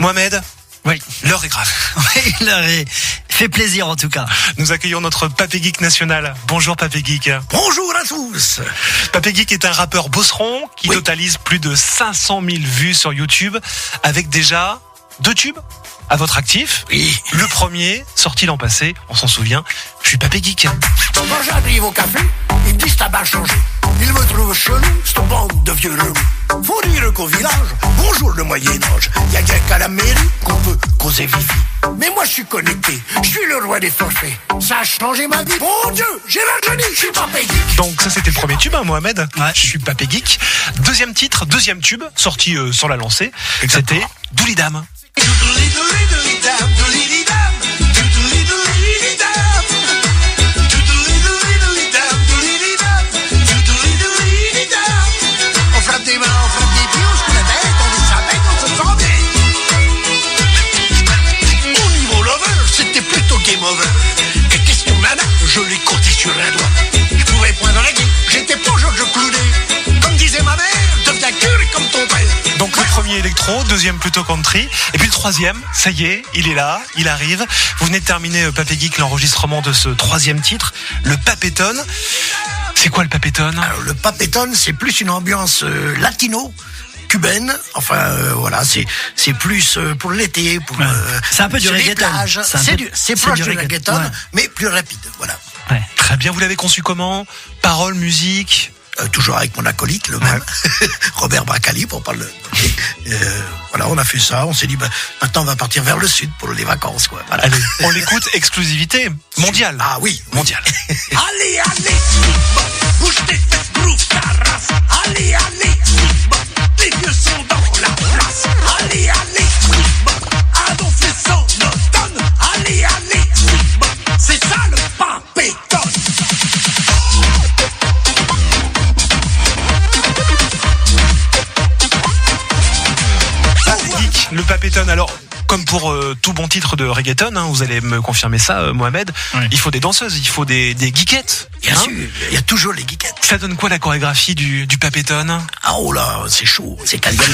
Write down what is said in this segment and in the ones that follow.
Mohamed, Oui. l'heure est grave. Oui, l'heure est... fait plaisir en tout cas. Nous accueillons notre Papé Geek national. Bonjour Papé Geek. Bonjour à tous. Papé Geek est un rappeur bosseron qui totalise plus de 500 000 vues sur YouTube avec déjà 2 tubes à votre actif. Oui. Le premier, sorti l'an passé, on s'en souvient, je suis Papé Geek. Quand j'arrive au café, ils me disent t'as pas changé. Ils me trouvent chelou, cette bande de vieux relous. Faut dire qu'au village, bonjour le Moyen-Âge, y'a rien qu'à la mairie qu'on peut causer vivi. Mais moi je suis connecté, je suis le roi des forfaits. Ça a changé ma vie, mon Dieu, j'ai rajeuni, je suis Papé Geek. Donc ça c'était le premier tube, hein, Mohamed. Ouais. Je suis Papé Geek. Deuxième titre, deuxième tube, sorti sur la lancée. Exactement. C'était Doolidam. On frappe des mains, on frappe des pieds, on se connecte, on dit ça bête, on se sent bien. Au niveau lover, c'était plutôt game over. Et question nana, je l'ai compté sur un doigt. Je pouvais point de régler, j'étais pas Georges Clooney. Comme disait ma mère, deviens curé comme ton père. Donc le premier électro, deuxième plutôt country, et puis le troisième, ça y est, il est là, il arrive. Vous venez de terminer Papé Geek, l'enregistrement de ce troisième titre, le Papéton. C'est quoi le Papéton ? Alors, le Papéton, c'est plus une ambiance latino. Cubaine, enfin voilà, c'est plus pour l'été, pour C'est un peu du sur les reggaeton. plages. C'est proche du reggaeton, ouais. mais plus rapide, voilà. Ouais. Très bien, vous l'avez conçu comment ? Paroles, musique ? Toujours avec mon acolyte, le même, Robert Bracali, pour pas le voilà, on a fait ça, on s'est dit, maintenant on va partir vers le sud pour les vacances, quoi. Voilà. Allez, on l'écoute, exclusivité mondiale. Ah oui, Mondiale. Allez, allez, bouge tes fesses, groove ta race. Allez, allez, les vieux sont dans la place. Allez, allez, Adolphe et son automne. Allez, allez, c'est ça le Papéton. Geek, le Papéton. Alors, comme pour tout bon titre de reggaeton, hein, vous allez me confirmer ça, Mohamed, Oui. il faut des danseuses, il faut des geekettes. Bien hein. sûr, il y a toujours les geekettes. Ça donne quoi la chorégraphie du Papéton ? Ah oh là, c'est chaud, c'est caliente.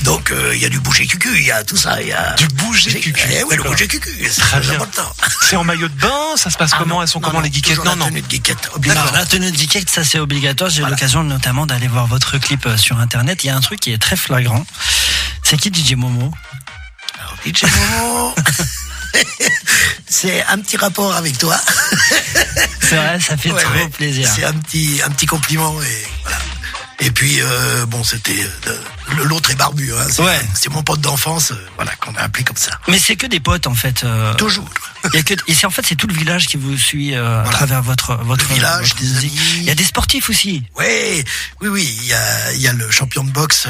Donc il y a du bouger cucu, il y a tout ça, il y a Du bouger cucu. Eh oui, le D'accord. bouger cucu, c'est Très très bien. important. C'est en maillot de bain, ça se passe comment ? non, Elles sont non, comment non, les geekettes ? toujours Non, la non. tenue de geekette, D'accord, obligatoire. la tenue de geekette, ça c'est obligatoire. J'ai eu Voilà. l'occasion notamment d'aller voir votre clip sur internet. Il y a un truc qui est très flagrant. C'est qui DJ Momo ? Alors, DJ Momo, c'est un petit rapport avec toi. C'est vrai, ça fait Ouais, trop ouais. plaisir. C'est un petit compliment et voilà. Et puis bon, c'était l'autre est barbu, hein. C'est mon pote d'enfance, voilà, qu'on a appelé comme ça. Mais c'est que des potes en fait. Toujours. Il y a que et c'est en fait c'est tout le village qui vous suit à travers votre village, votre des musique. amis. Il y a des sportifs aussi. Oui, il y a le champion de boxe.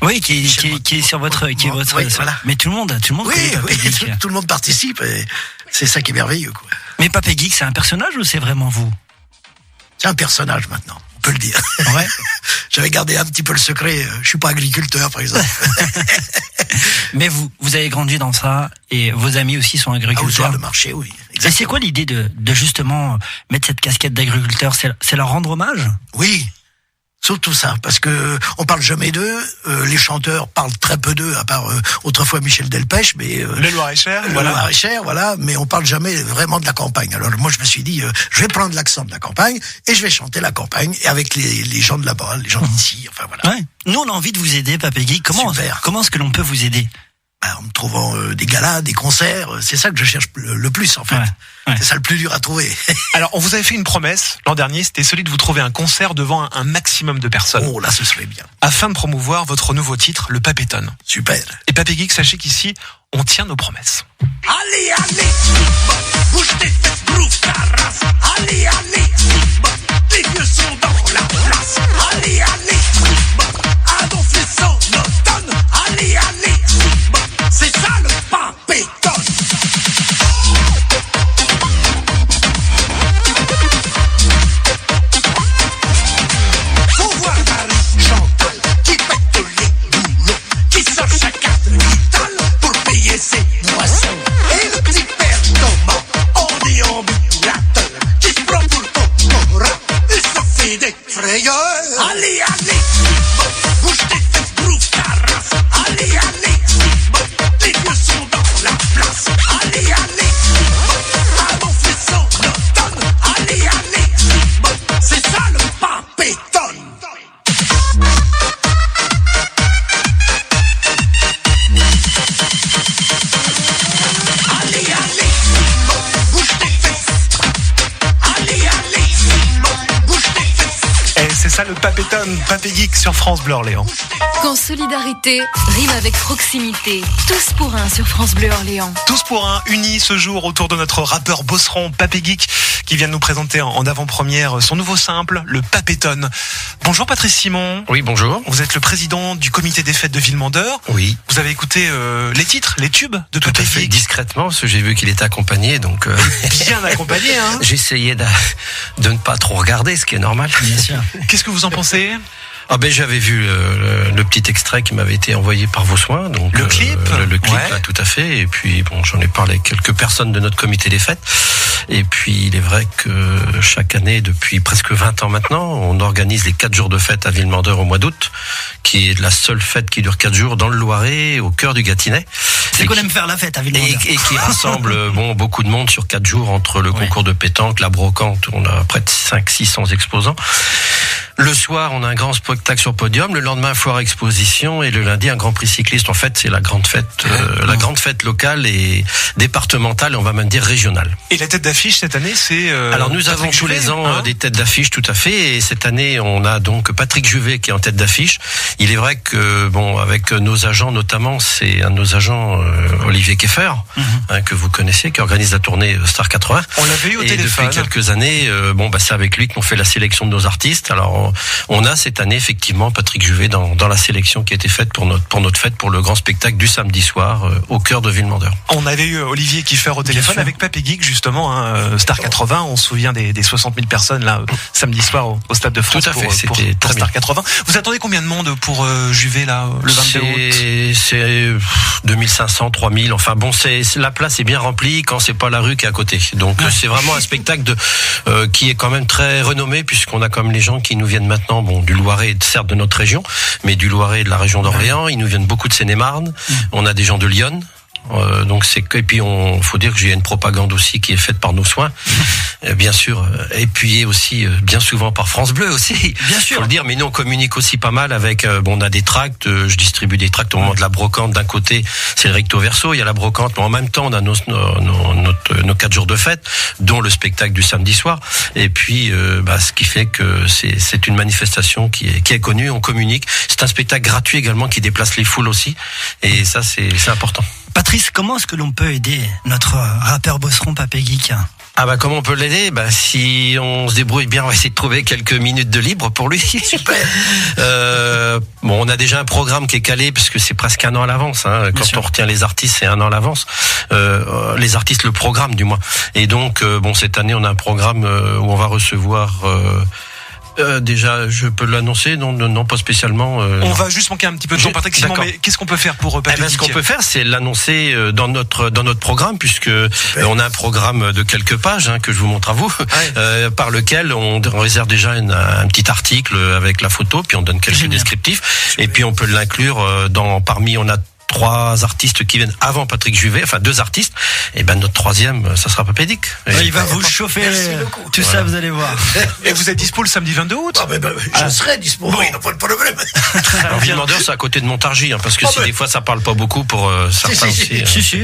Oui, qui est sur votre qui est votre. Oui, voilà. Mais tout le monde Oui, connaît Papé oui, Geek. tout le monde participe et c'est ça qui est merveilleux, quoi. Mais Papé Geek, c'est un personnage ou c'est vraiment vous ? C'est un personnage maintenant, on peut le dire. Ouais. J'avais gardé un petit peu le secret. Je suis pas agriculteur, par exemple. Mais vous avez grandi dans ça et vos amis aussi sont Ah, au agriculteurs. soir de marché, oui. Et Exactement. c'est quoi l'idée de justement mettre cette casquette d'agriculteur ? C'est leur rendre hommage ? Oui, surtout ça, parce que on parle jamais d'eux. Les chanteurs parlent très peu d'eux, à part autrefois Michel Delpech, mais Le Loir-et-Cher, le voilà. Loir-et-Cher, voilà. Mais on parle jamais vraiment de la campagne. Alors moi, je me suis dit, je vais prendre l'accent de la campagne et je vais chanter la campagne et avec les gens de là-bas, les gens d'ici. Enfin voilà. Ouais. Nous, on a envie de vous aider, Papé Geek. Comment est-ce que l'on peut vous aider ? En me trouvant des galas, des concerts, c'est ça que je cherche le plus en fait. Ouais. C'est ça le plus dur à trouver. Alors, on vous avait fait une promesse l'an dernier, c'était celui de vous trouver un concert devant un maximum de personnes, Oh là, ce serait bien. afin de promouvoir votre nouveau titre, le Papéton. Super. Et Papé Geek, sachez qu'ici, on tient nos promesses. Allez, allez, bouge tes fesses, groove ta race. Allez, allez, les vieux sont dans la place. Allez, allez, Adolphe et son automne. Allez, allez, c'est ça le Papéton. Faut voir Marie Chantal qui pète les boulots, qui sort sa carte vitale pour payer ses boissons. Et le petit père Thomas en déambulateur qui se prend pour Pokora et se fait des frayeurs. Allez, allez. Papéton, Papé Geek sur France Bleu Orléans. Quand solidarité rime avec proximité. Tous pour un sur France Bleu Orléans. Tous pour un, unis ce jour autour de notre rappeur bosseron Papé Geek qui vient de nous présenter en avant-première son nouveau simple, le Papéton. Bonjour Patrice Simon. Oui, bonjour. Vous êtes le président du comité des fêtes de Villemandeur. Oui. Vous avez écouté les titres, les tubes de Tout Papé à fait Geek. discrètement, parce que j'ai vu qu'il était accompagné, donc Bien accompagné, hein. j'essayais de ne pas trop regarder, ce qui est normal. Bien sûr. Qu'est-ce que vous en pensez? Ah ben j'avais vu le petit extrait qui m'avait été envoyé par vos soins, donc Le clip le clip ouais. là, tout à fait. Et puis bon, j'en ai parlé avec quelques personnes de notre comité des fêtes. Et puis il est vrai que chaque année, depuis presque 20 ans maintenant, on organise les 4 jours de fête à Villemandeur au mois d'août, qui est la seule fête qui dure 4 jours dans le Loiret, au cœur du Gâtinais. C'est qu'on aime faire la fête à Villemandeur. Et qui rassemble beaucoup de monde sur 4 jours entre le concours de pétanque, la brocante, on a près de 500-600 exposants. Le soir, on a un grand spectacle sur podium. Le lendemain, foire exposition. Et le lundi, un grand prix cycliste. En fait, c'est la grande fête locale et départementale, on va même dire régionale. Et la tête d'affiche cette année, c'est... Alors, nous avons tous les ans des têtes d'affiche, tout à fait. Et cette année, on a donc Patrick Juvet qui est en tête d'affiche. Il est vrai que, bon, avec nos agents notamment, c'est un de nos agents, Olivier Keffer, que vous connaissez, qui organise la tournée Star 80. On l'avait eu au téléphone. Depuis quelques années, c'est avec lui qu'on fait la sélection de nos artistes. Alors, on a cette année effectivement Patrick Juvet dans la sélection qui a été faite pour notre fête, pour le grand spectacle du samedi soir au cœur de Villemandeur. On avait eu Olivier Kiffer au téléphone avec Papé Geek justement, Star 80. On se souvient des 60 000 personnes là samedi soir au Stade de France. Tout à fait, pour c'était très Star bien. 80. Vous attendez combien de monde pour Juvet là le 22 août? C'est 2500, 3000. Enfin bon, la place est bien remplie quand c'est pas la rue qui est à côté. Donc c'est vraiment un spectacle qui est quand même très renommé, puisqu'on a comme les gens qui nous viennent maintenant, du Loiret, certes de notre région, mais du Loiret et de la région d'Orléans. Ils nous viennent beaucoup de Seine-et-Marne. On a des gens de Lyon. Et puis faut dire que j'ai une propagande aussi qui est faite par nos soins, bien sûr, appuyée aussi bien souvent par France Bleu aussi. Bien sûr. Faut le dire, mais nous on communique aussi pas mal avec. On a des tracts, je distribue des tracts au moment de la brocante. D'un côté, c'est le recto verso, il y a la brocante, mais en même temps on a nos 4 jours de fête, dont le spectacle du samedi soir. Et puis, ce qui fait que c'est une manifestation qui est connue. On communique. C'est un spectacle gratuit également qui déplace les foules aussi. Et ça, c'est important. Patrice, comment est-ce que l'on peut aider notre rappeur bosseron Papé Geek? Comment on peut l'aider? Si on se débrouille bien, on va essayer de trouver quelques minutes de libre pour lui. Super. On a déjà un programme qui est calé, parce que c'est presque 1 an à l'avance. Quand on retient les artistes, c'est 1 an à l'avance. Les artistes, le programme du moins. Et donc, cette année, on a un programme où on va recevoir... déjà, je peux l'annoncer, non, pas spécialement. On va juste manquer un petit peu de temps, Patrick Simon, mais qu'est-ce qu'on peut faire pour Papé Geek? Ce qu'on peut faire, c'est l'annoncer dans notre programme, puisque on a un programme de quelques pages que je vous montre à vous, par lequel on réserve déjà un petit article avec la photo, puis on donne quelques descriptifs, et puis on peut l'inclure parmi, on a 3 artistes qui viennent avant Patrick Juvet, enfin 2 artistes, et notre 3e, ça sera Papé Geek. Il va vous chauffer tout ça, vous allez voir. Et vous êtes dispo le samedi 22 août? Je serai dispo, il n'y a pas de problème. Alors Villemandeur, c'est à côté de Montargis, parce que des fois ça parle pas beaucoup pour certains aussi. Si.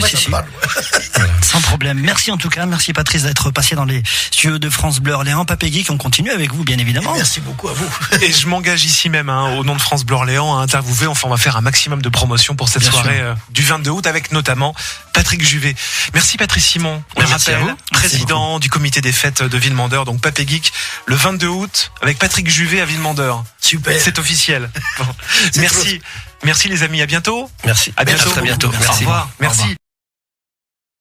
Sans problème. Merci en tout cas, merci Patrice d'être passé dans les studios de France Bleu Orléans. Papé Geek, on continue avec vous bien évidemment. Et merci beaucoup à vous. Et je m'engage ici même, au nom de France Bleu Orléans, à interviewer. Enfin, on va faire un maximum de promotion pour cette soirée du 22 août avec notamment Patrick Juvet. Merci Patrice Simon. Merci à vous. Président du comité des fêtes de Villemandeur, donc Papé Geek, le 22 août avec Patrick Juvet à Villemandeur. Super. C'est officiel. Merci. Merci les amis, à bientôt. Merci. À bientôt. À très bientôt. Merci. Au revoir. Merci.